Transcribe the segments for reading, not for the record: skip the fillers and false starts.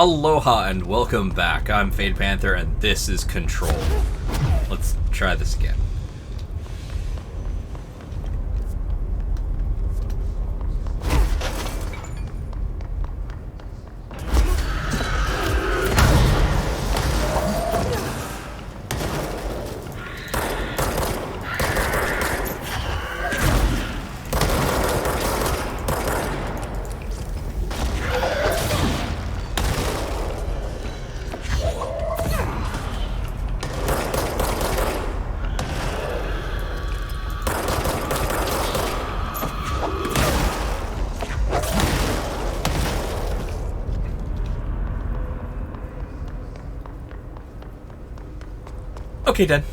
Aloha and welcome back. I'm Panther and this is Control. Let's try this again. Okay, then.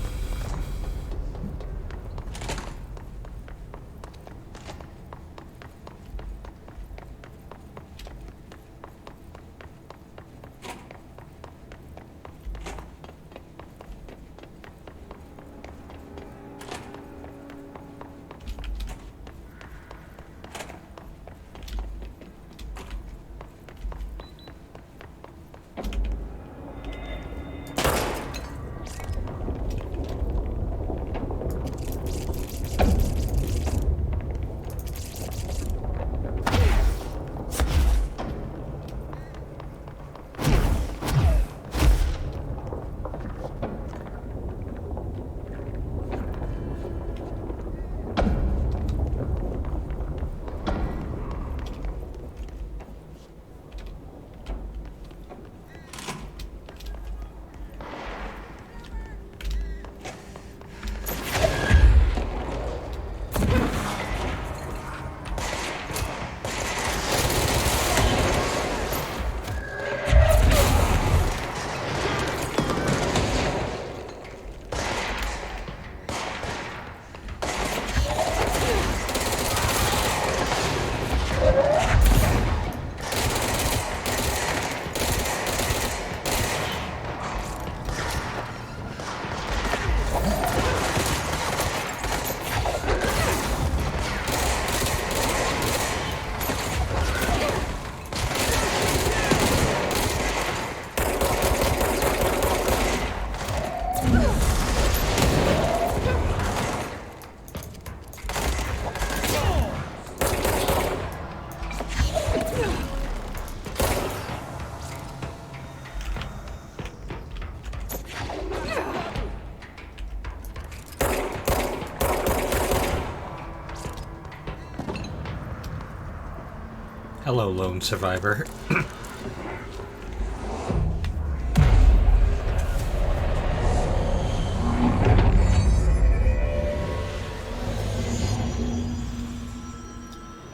Hello, lone survivor.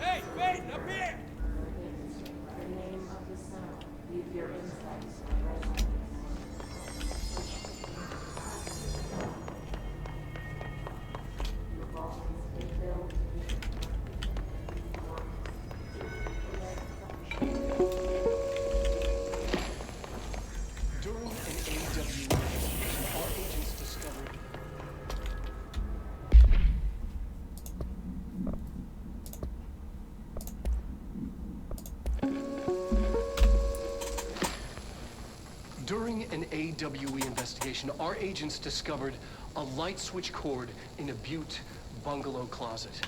Hey, wait, up here! The name of the sound. Leave your insights. You've always been built. During an AWE, our agents discovered... During an AWE investigation, our agents discovered a light switch cord in a Butte bungalow closet.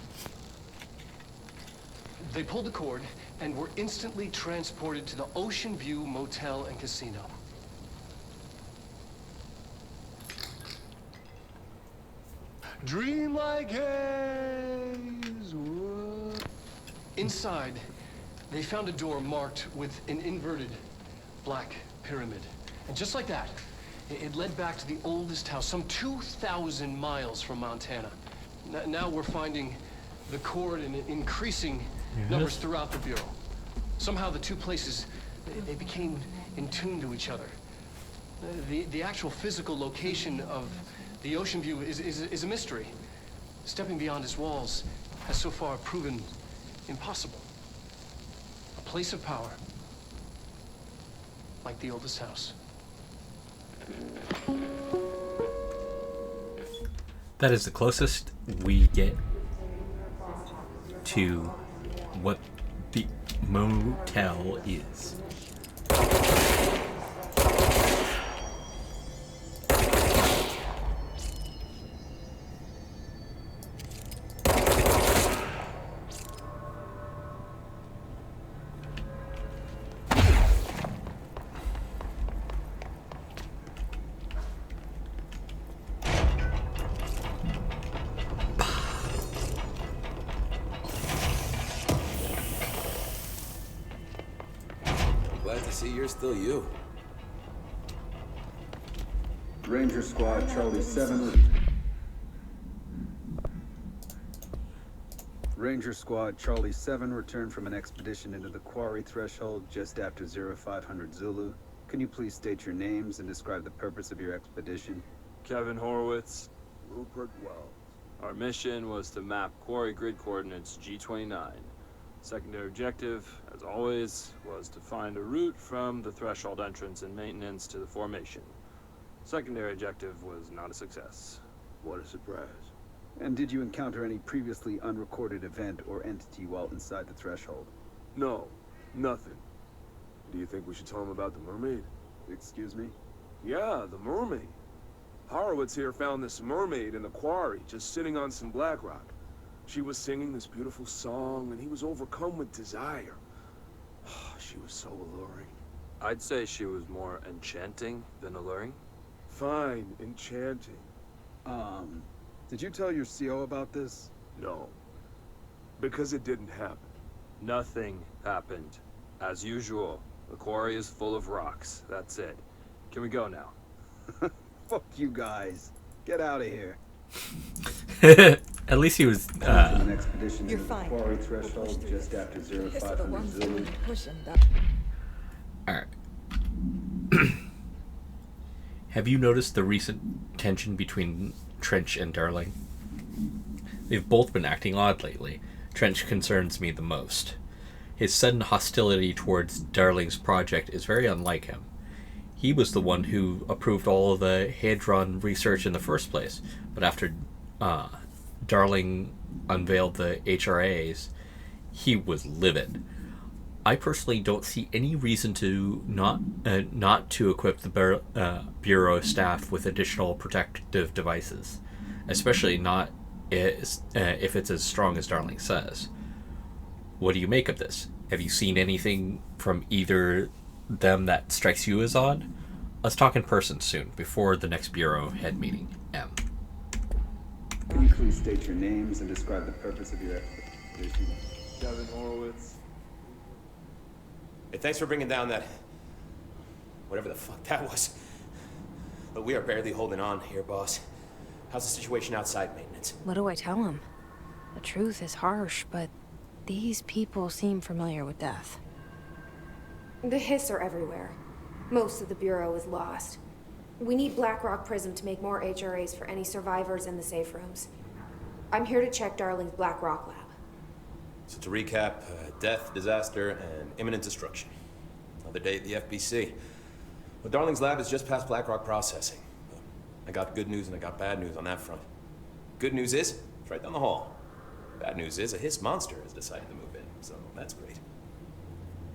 They pulled the cord and were instantly transported to the Ocean View Motel and Casino. Dream like haze. Whoa. Inside, they found a door marked with an inverted black pyramid. And just like that, it led back to the oldest house, some 2,000 miles from Montana. Now we're finding the cord in increasing numbers throughout the Bureau. Somehow the two places, they became in tune to each other. The actual physical location of the Ocean View is a mystery. Stepping beyond its walls has so far proven impossible. A place of power, like the oldest house. That is the closest we get to what the motel is. Glad to see you're still you. Ranger Squad Charlie 7. Ranger Squad Charlie 7 returned from an expedition into the quarry threshold just after 0500 Zulu. Can you please state your names and describe the purpose of your expedition? Kevin Horowitz. Rupert Wells. Our mission was to map quarry grid coordinates G29. Secondary objective, as always, was to find a route from the threshold entrance and maintenance to the formation. Secondary objective was not a success. What a surprise. And did you encounter any previously unrecorded event or entity while inside the threshold? No, nothing. Do you think we should tell him about the mermaid? Excuse me? Yeah, the mermaid. Horowitz here found this mermaid in the quarry, just sitting on some black rock. She was singing this beautiful song, and he was overcome with desire. She was so alluring. I'd say she was more enchanting than alluring. Fine, enchanting. Did you tell your CO about this? No. Because it didn't happen. Nothing happened. As usual, the quarry is full of rocks. That's it. Can we go now? Fuck you guys. Get out of here. At least he was. From an expedition You're into the fine. quarry threshold just after Piss are the 0500 ones that Zulu. need pushing. All right. Have you noticed the recent tension between Trench and Darling? They've both been acting odd lately. Trench concerns me the most. His sudden hostility towards Darling's project is very unlike him. He was the one who approved all of the Hadron research in the first place, but after Darling unveiled the HRAs, he was livid. I personally don't see any reason to not to equip the Bureau staff with additional protective devices, especially not if it's as strong as Darling says. What do you make of this? Have you seen anything from either them that strikes you as odd? Let's talk in person soon, before the next Bureau head meeting. M. Can you please state your names and describe the purpose of your expedition? Kevin Horowitz. Hey, thanks for bringing down that... whatever the fuck that was. But we are barely holding on here, boss. How's the situation outside maintenance? What do I tell him? The truth is harsh, but these people seem familiar with death. The hiss are everywhere. Most of the Bureau is lost. We need Blackrock Prism to make more HRAs for any survivors in the safe rooms. I'm here to check Darling's Blackrock lab. So to recap, death, disaster, and imminent destruction. Another day at the FBC. Well, Darling's lab is just past Blackrock processing. I got good news and I got bad news on that front. Good news is, it's right down the hall. Bad news is, a hiss monster has decided to move in, so that's great.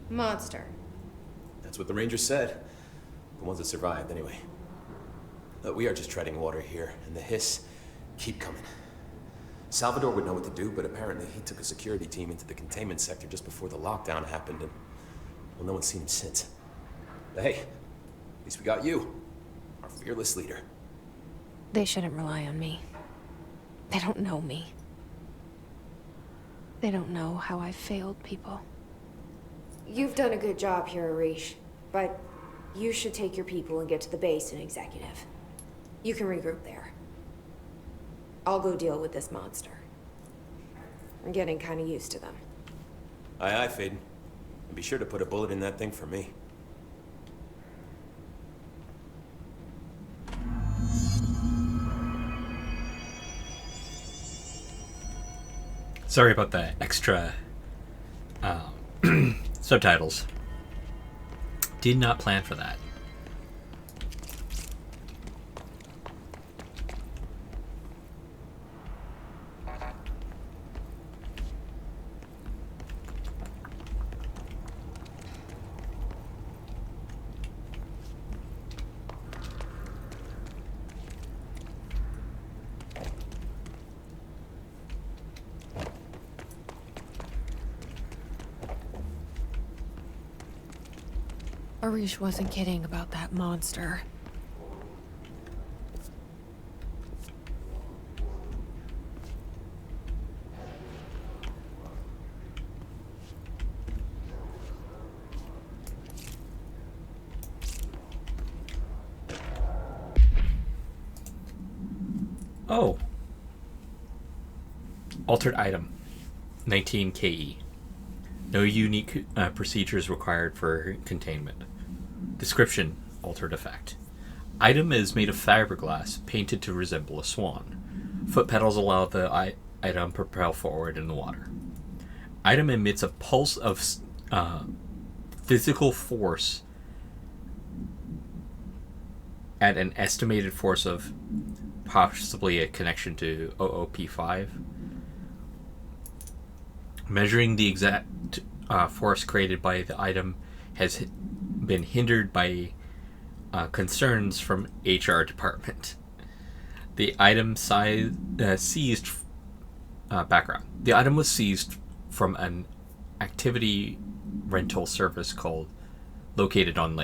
Monster. That's what the Rangers said. The ones that survived, anyway. But we are just treading water here, and the hiss keep coming. Salvador would know what to do, but apparently he took a security team into the containment sector just before the lockdown happened, and, well, no one's seen him since. But hey, at least we got you, our fearless leader. They shouldn't rely on me. They don't know me. They don't know how I've failed people. You've done a good job here, Arish, but you should take your people and get to the base and executive. You can regroup there. I'll go deal with this monster. I'm getting kind of used to them. Aye, aye, Faden. And be sure to put a bullet in that thing for me. Sorry about the extra subtitles. Did not plan for that. Arish wasn't kidding about that monster. Oh. Altered item. 19 KE. No unique procedures required for containment. Description. Altered effect. Item is made of fiberglass, painted to resemble a swan. Foot pedals allow the item propel forward in the water. Item emits a pulse of physical force at an estimated force of possibly a connection to OOP5. Measuring the exact force created by the item has been hindered by concerns from HR department. The item seized background. The item was seized from an activity rental service located on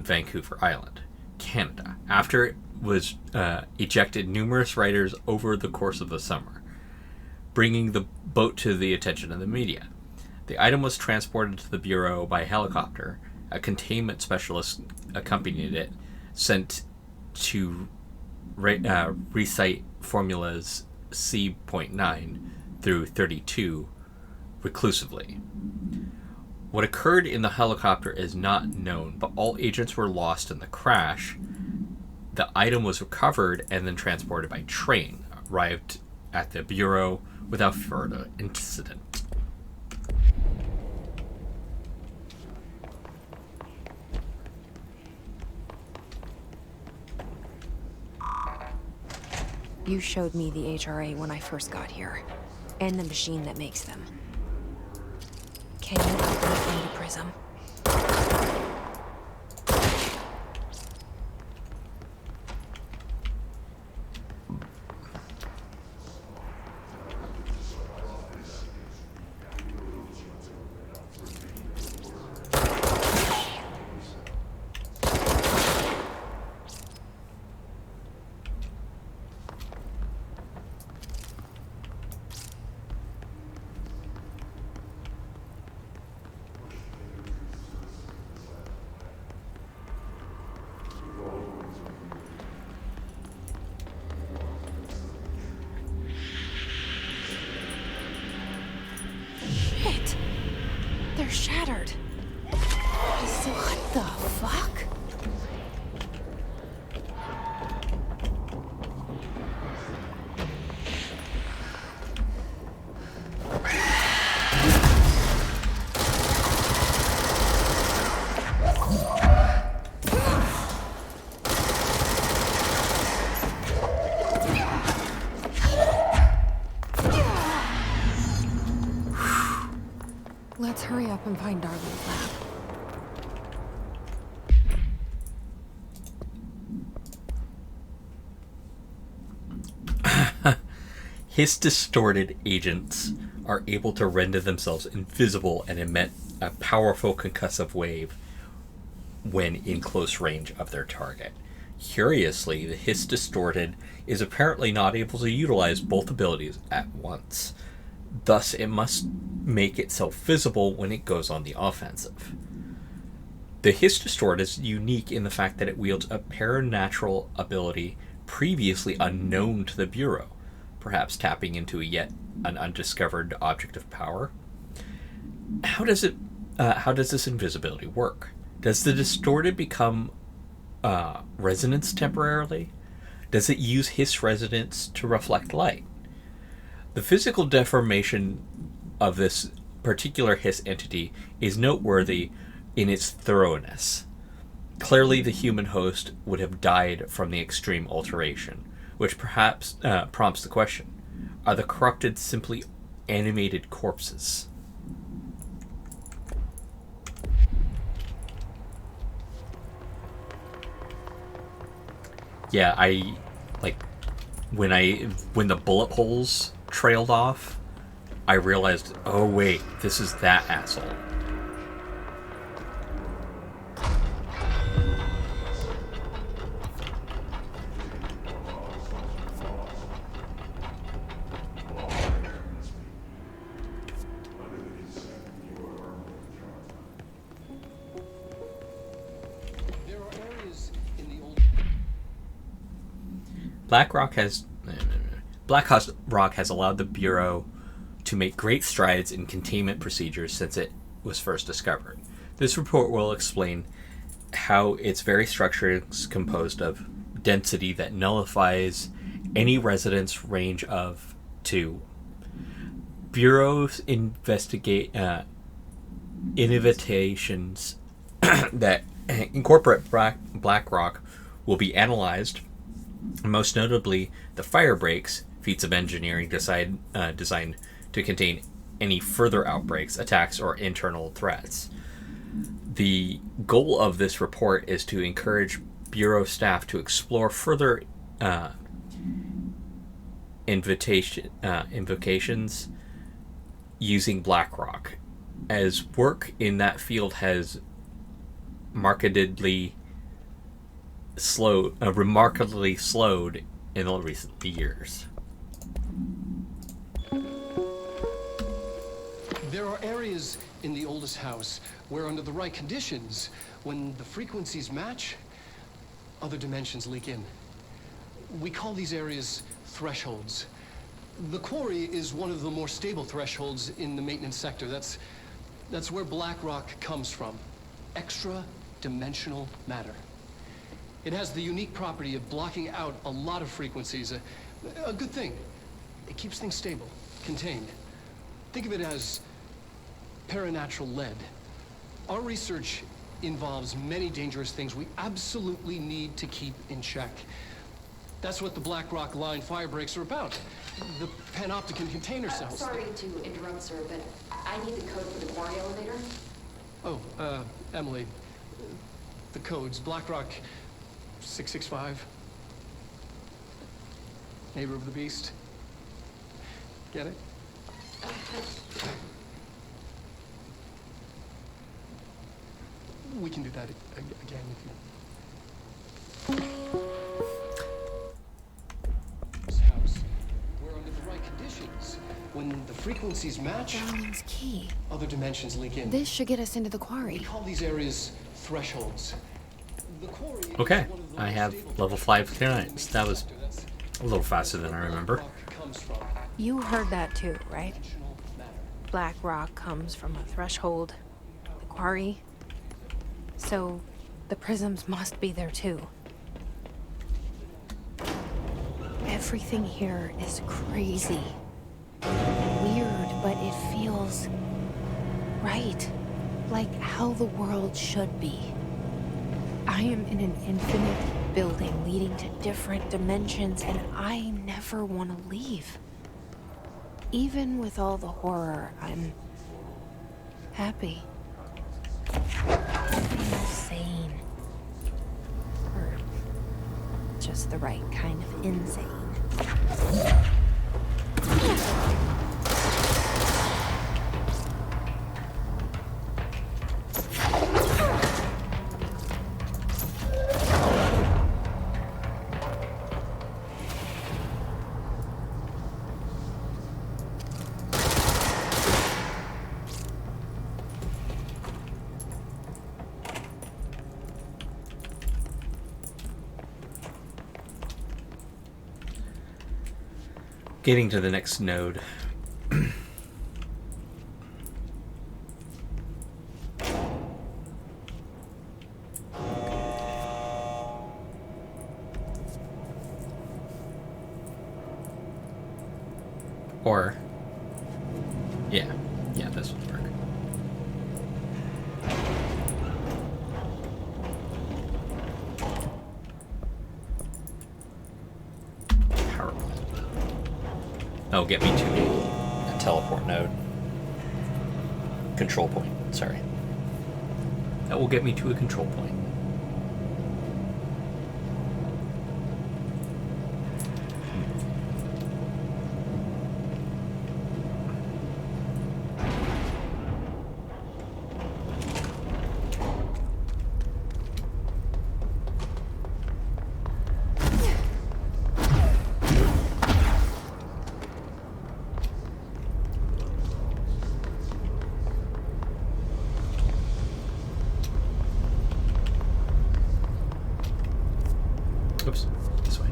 Vancouver Island, Canada. After it was ejected numerous riders over the course of the summer, bringing the boat to the attention of the media. The item was transported to the Bureau by helicopter. A containment specialist accompanied it, sent to recite formulas C.9 through 32 reclusively. What occurred in the helicopter is not known, but all agents were lost in the crash. The item was recovered and then transported by train, arrived at the Bureau without further incident. You showed me the HRA when I first got here, and the machine that makes them. Can you help me find a prism? Shit! They're shattered. What the fuck? Let's hurry up and find Darlene's lab. His-distorted agents are able to render themselves invisible and emit a powerful concussive wave when in close range of their target. Curiously, the his-distorted is apparently not able to utilize both abilities at once. Thus, it must make itself visible when it goes on the offensive. The his-distort is unique in the fact that it wields a paranatural ability previously unknown to the Bureau, perhaps tapping into yet an undiscovered object of power. How does this invisibility work? Does the distorted become resonance temporarily? Does it use hiss resonance to reflect light? The physical deformation of this particular hiss entity is noteworthy in its thoroughness. Clearly, the human host would have died from the extreme alteration, which perhaps prompts the question, are the corrupted simply animated corpses? Yeah, when the bullet holes trailed off, I realized, oh wait, this is that asshole. Black Rock has allowed the Bureau to make great strides in containment procedures since it was first discovered. This report will explain how its very structure is composed of density that nullifies any residence range of 2. Bureau's innovations that incorporate Black Rock will be analyzed, most notably the fire breaks, feats of engineering designed to contain any further outbreaks, attacks, or internal threats. The goal of this report is to encourage Bureau staff to explore further invocations using Black Rock, as work in that field has remarkably slowed in the recent years. There are areas in the oldest house where, under the right conditions, when the frequencies match, other dimensions leak in. We call these areas thresholds. The quarry is one of the more stable thresholds in the maintenance sector. That's where Black Rock comes from. Extra-dimensional matter. It has the unique property of blocking out a lot of frequencies. A good thing. It keeps things stable, contained. Think of it as paranatural lead. Our research involves many dangerous things we absolutely need to keep in check. That's what the Black Rock line fire breaks are about. The panopticon container cells. Sorry to interrupt, sir, but I need the code for the quarry elevator. Oh, Emily. The codes. Black Rock 665. Neighbor of the Beast. Get it? We can do that again if you... House, where under the right conditions, when the frequencies match, Darling's key. other dimensions leak in. This should get us into the quarry. We call these areas thresholds. The quarry is Okay, one of the I most have stable level 5 clearance. That was a little faster than I remember. comes from You heard that too, right? dimensional matter. Black Rock comes from a threshold. The quarry. So, the prisms must be there too. Everything here is crazy. Weird, but it feels right. Like how the world should be. I am in an infinite building leading to different dimensions, and I never want to leave. Even with all the horror, I'm happy. Insane. Or just the right kind of insane. Getting to the next node. Or, yeah, this would work. Power plant. That'll get me to a teleport node. Control point, sorry. That will get me to a control point. Oops, this way.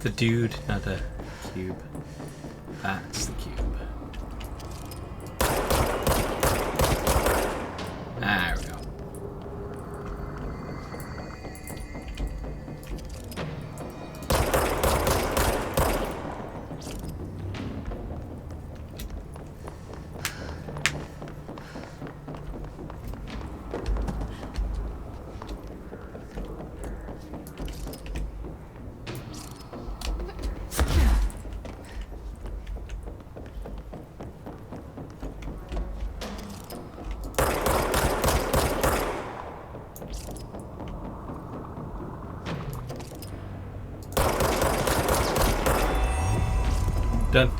The dude, not the cube. That's the cube. There we go. Done.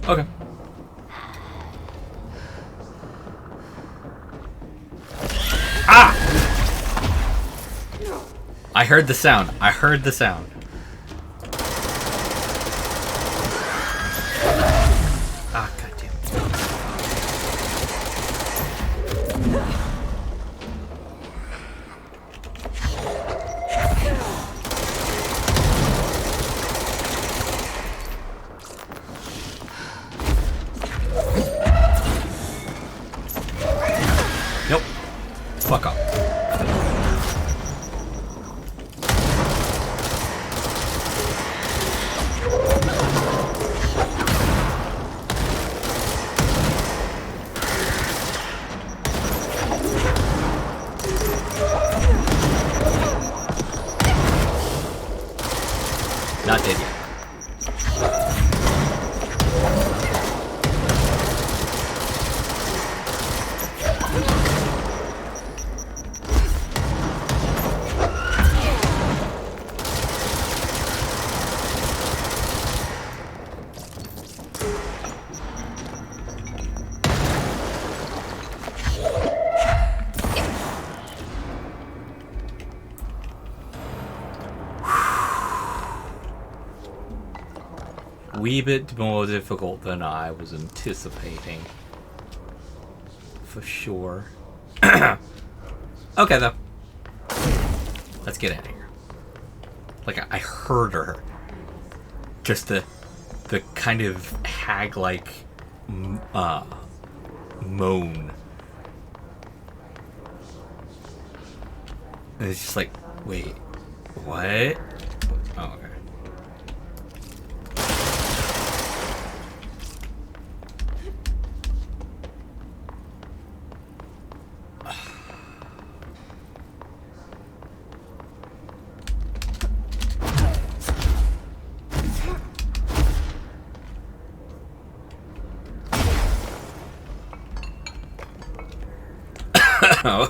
Okay. Ah! I heard the sound. I heard the sound. Ah, goddamn. Nope. Fuck up. Not dead yet. Wee bit more difficult than I was anticipating. For sure. Okay, though. Let's get out of here. Like, I heard her. Just the kind of hag-like moan. And it's just like, wait, what? Oh, okay.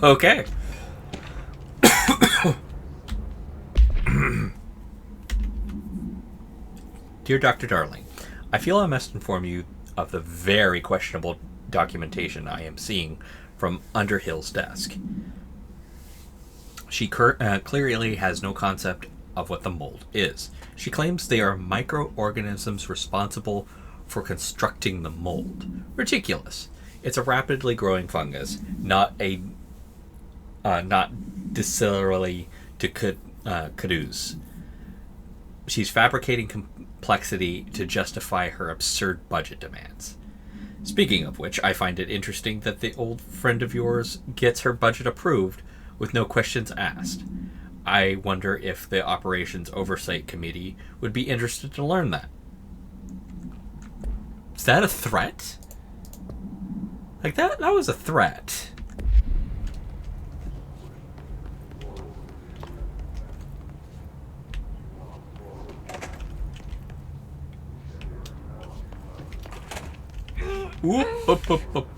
Okay. Dear Dr. Darling, I feel I must inform you of the very questionable documentation I am seeing from Underhill's desk. She clearly has no concept of what the mold is. She claims they are microorganisms responsible for constructing the mold. Ridiculous. It's a rapidly growing fungus, not dissimilarly to Cadu's. She's fabricating complexity to justify her absurd budget demands. Speaking of which, I find it interesting that the old friend of yours gets her budget approved with no questions asked. I wonder if the Operations Oversight Committee would be interested to learn that. Is that a threat? Like, that was a threat. Whoop, whoop, whoop, whoop.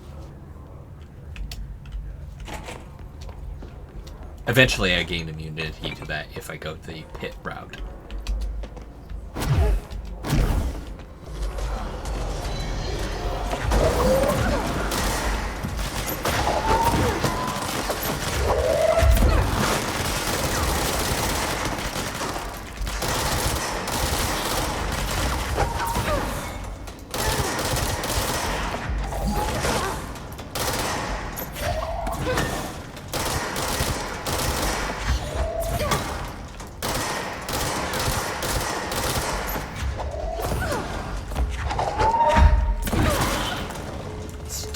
Eventually, I gain immunity to that if I go the pit route.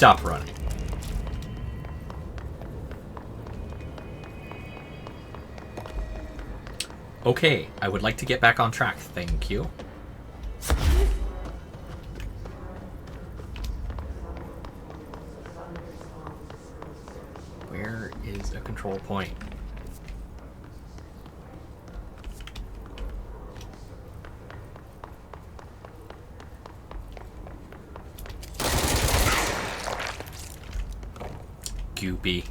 Stop running. Okay, I would like to get back on track, thank you. Where is a control point? Goopy.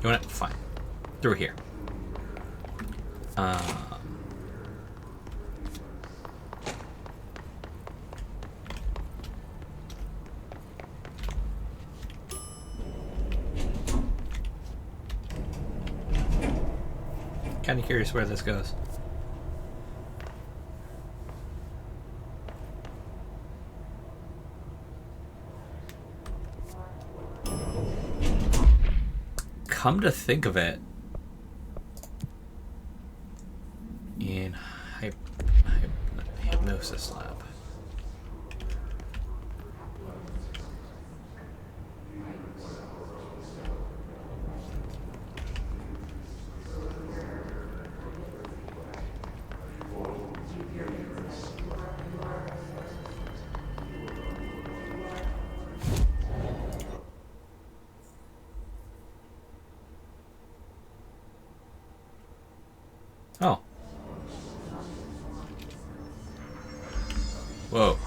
You want it? Fine. Through here. Kind of curious where this goes. Come to think of it, in hypnosis lab. Oh. Whoa.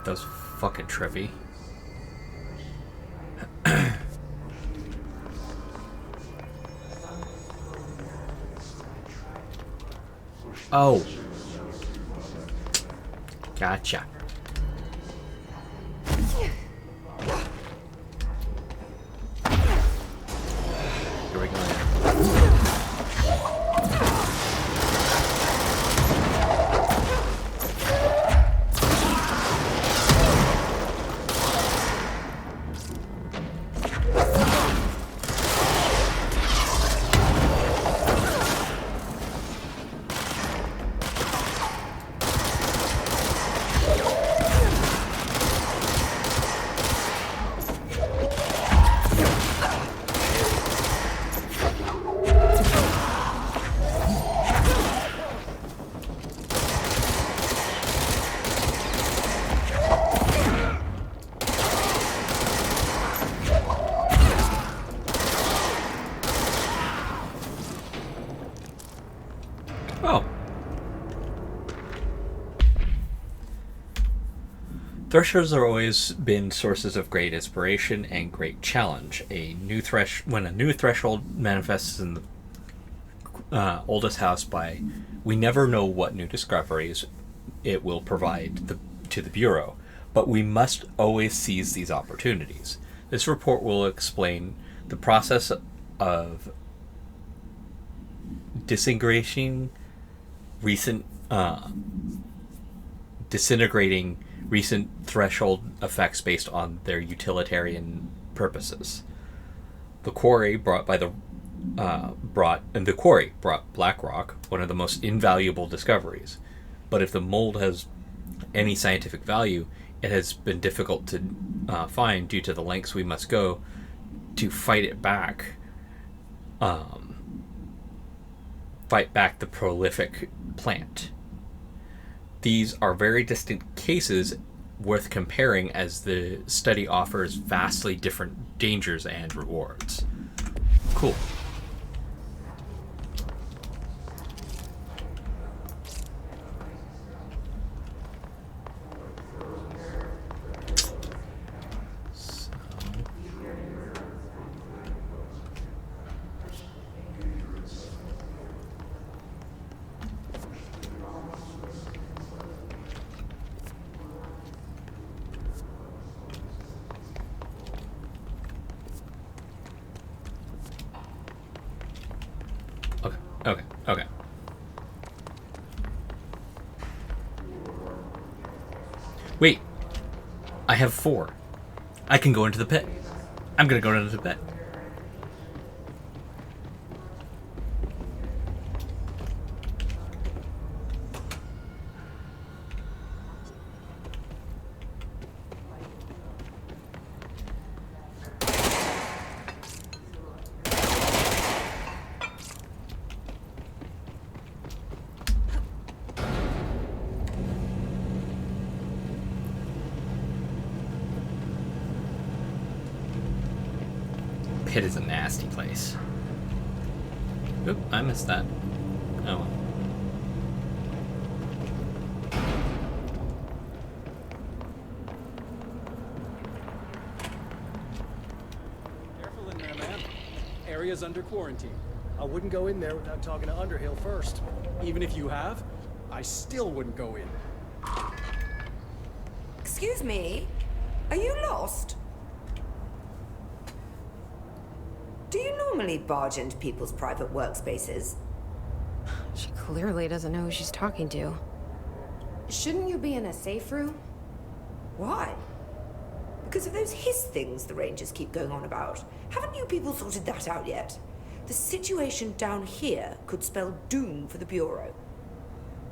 That was fucking trippy. Oh. Gotcha. Here we go. Oh. Threshers have always been sources of great inspiration and great challenge. When a new threshold manifests in the oldest house we never know what new discoveries it will provide to the Bureau, but we must always seize these opportunities. This report will explain the process of disintegrating recent threshold effects based on their utilitarian purposes. The quarry brought Black Rock, one of the most invaluable discoveries. But if the mold has any scientific value, it has been difficult to find due to the lengths we must go to fight back the prolific plant. These are very distinct cases worth comparing as the study offers vastly different dangers and rewards. Cool. Okay. Wait. I have 4. I can go into the pit. I'm gonna go into the pit. Pit is a nasty place. Oop, I missed that. Oh well. Careful in there, man. Area's under quarantine. I wouldn't go in there without talking to Underhill first. Even if you have, I still wouldn't go in. Excuse me? Are you lost? Do you normally barge into people's private workspaces? She clearly doesn't know who she's talking to. Shouldn't you be in a safe room? Why? Because of those hiss things the Rangers keep going on about. Haven't you people sorted that out yet? The situation down here could spell doom for the Bureau.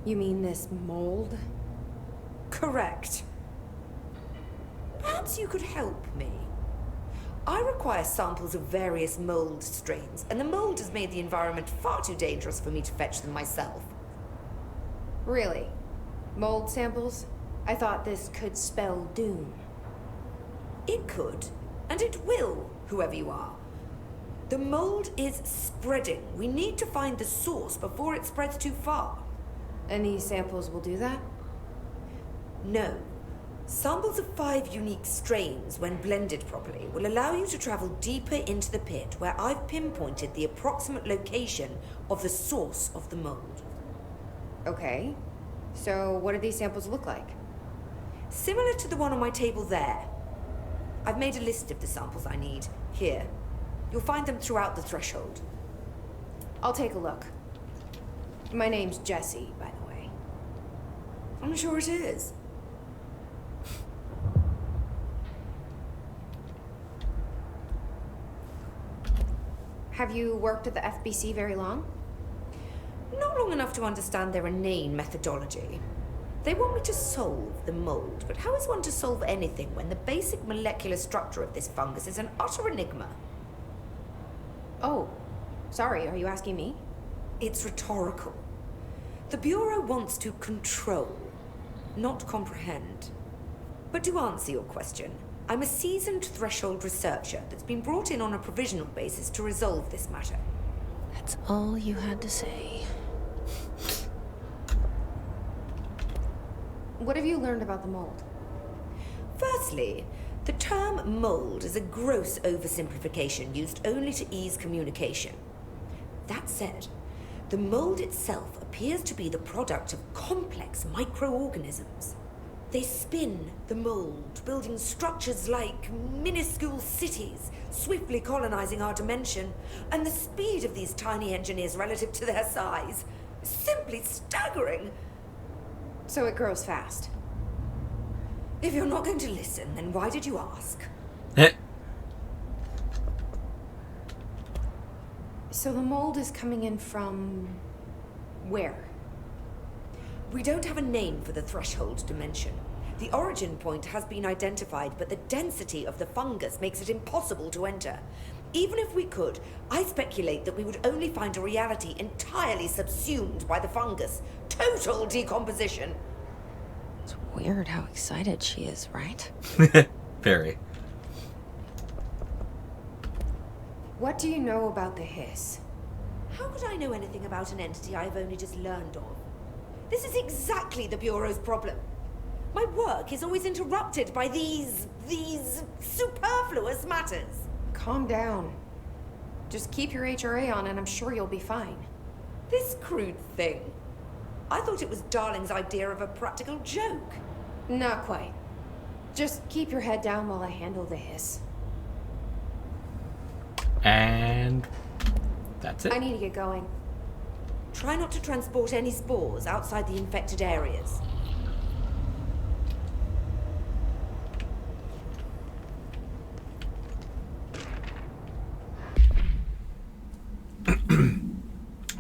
You mean this mold? Correct. Perhaps you could help me. I require samples of various mold strains, and the mold has made the environment far too dangerous for me to fetch them myself. Really? Mold samples? I thought this could spell doom. It could, and it will, whoever you are. The mold is spreading. We need to find the source before it spreads too far. And these samples will do that? No. Samples of 5 unique strains, when blended properly, will allow you to travel deeper into the pit, where I've pinpointed the approximate location of the source of the mold. Okay. So what do these samples look like? Similar to the one on my table there. I've made a list of the samples I need. Here. You'll find them throughout the threshold. I'll take a look. My name's Jessie, by the way. I'm sure it is. Have you worked at the FBC very long? Not long enough to understand their inane methodology. They want me to solve the mold, but how is one to solve anything when the basic molecular structure of this fungus is an utter enigma? Oh, sorry, are you asking me? It's rhetorical. The Bureau wants to control, not comprehend. But to answer your question, I'm a seasoned threshold researcher that's been brought in on a provisional basis to resolve this matter. That's all you had to say. What have you learned about the mold? Firstly, the term mold is a gross oversimplification used only to ease communication. That said, the mold itself appears to be the product of complex microorganisms. They spin the mold, building structures like minuscule cities, swiftly colonizing our dimension, and the speed of these tiny engineers relative to their size is simply staggering. So it grows fast. If you're not going to listen, then why did you ask? So the mold is coming in from where? We don't have a name for the threshold dimension. The origin point has been identified, but the density of the fungus makes it impossible to enter. Even if we could, I speculate that we would only find a reality entirely subsumed by the fungus. Total decomposition. It's weird how excited she is, right? Very. What do you know about the hiss? How could I know anything about an entity I've only just learned of? This is exactly the Bureau's problem. My work is always interrupted by these superfluous matters. Calm down. Just keep your HRA on and I'm sure you'll be fine. This crude thing. I thought it was Darling's idea of a practical joke. Not quite. Just keep your head down while I handle the hiss. And that's it. I need to get going. Try not to transport any spores outside the infected areas.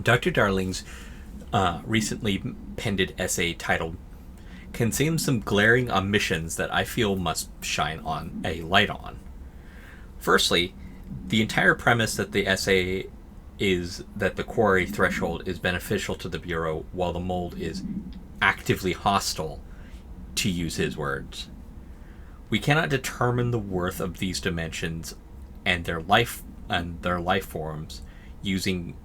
Dr. Darling's recently penned essay titled contains some glaring omissions that I feel must shine on a light on. Firstly, the entire premise that the essay is that the quarry threshold is beneficial to the Bureau while the mold is actively hostile, to use his words. We cannot determine the worth of these dimensions and their life forms using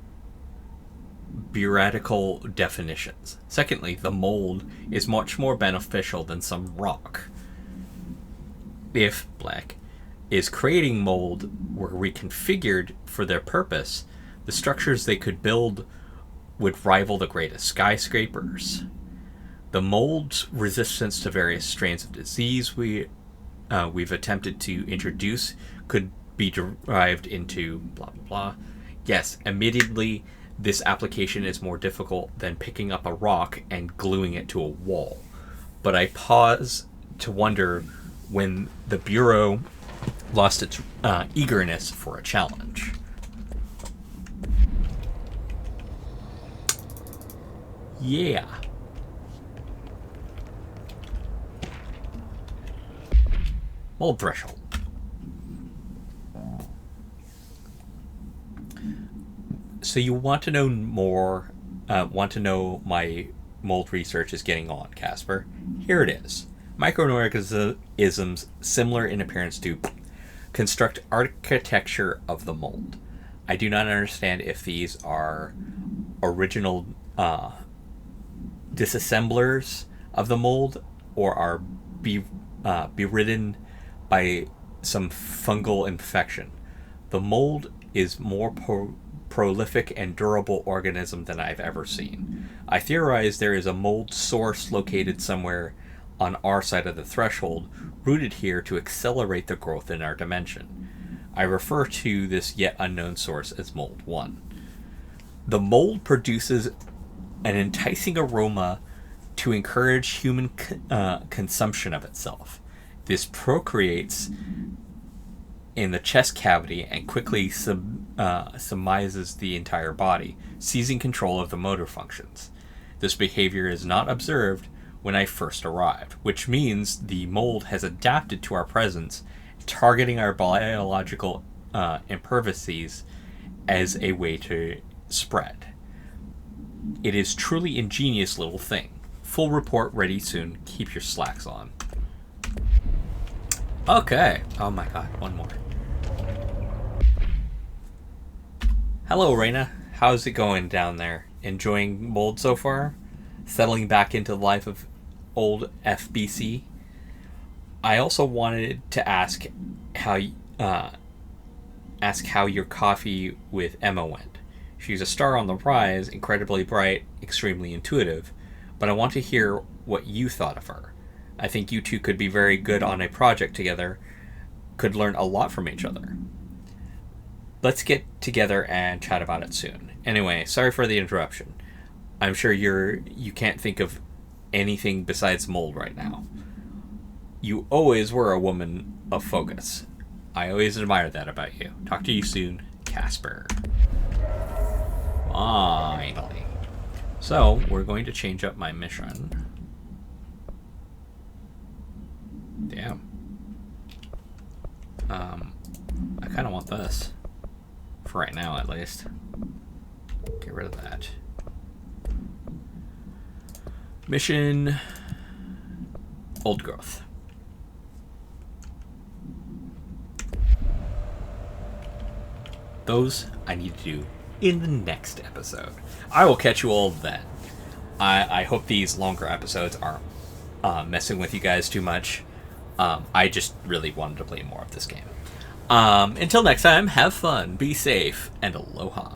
bureaucratical definitions. Secondly, the mold is much more beneficial than some rock. If Black is creating mold were reconfigured for their purpose, the structures they could build would rival the greatest skyscrapers. The mold's resistance to various strains of disease we've attempted to introduce could be derived into blah blah blah. Yes, admittedly, this application is more difficult than picking up a rock and gluing it to a wall. But I pause to wonder when the Bureau lost its eagerness for a challenge. Yeah. Mold threshold. So you want to know more, want to know my mold research is getting on, Casper? Here it is. Microorganisms similar in appearance to construct architecture of the mold. I do not understand if these are original disassemblers of the mold or are beridden by some fungal infection. The mold is more prolific and durable organism than I've ever seen. I theorize there is a mold source located somewhere on our side of the threshold, rooted here to accelerate the growth in our dimension. I refer to this yet unknown source as Mold 1. The mold produces an enticing aroma to encourage human consumption of itself. This procreates in the chest cavity and quickly surmises the entire body, seizing control of the motor functions. This behavior is not observed when I first arrived, which means the mold has adapted to our presence, targeting our biological impervices as a way to spread. It is truly ingenious little thing. Full report ready soon. Keep your slacks on. Okay. Oh my god, one more. Hello, Raina. How's it going down there? Enjoying mold so far? Settling back into the life of old FBC? I also wanted to ask how your coffee with Emma went. She's a star on the rise, incredibly bright, extremely intuitive, but I want to hear what you thought of her. I think you two could be very good on a project together, could learn a lot from each other. Let's get together and chat about it soon. Anyway, sorry for the interruption. I'm sure you can't think of anything besides mold right now. You always were a woman of focus. I always admired that about you. Talk to you soon, Casper. Finally. So, we're going to change up my mission. Damn. I kind of want this. For right now, at least. Get rid of that. Mission Old growth. Those I need to do in the next episode. I will catch you all then. I hope these longer episodes aren't messing with you guys too much. I just really wanted to play more of this game. Until next time, have fun, be safe, and aloha.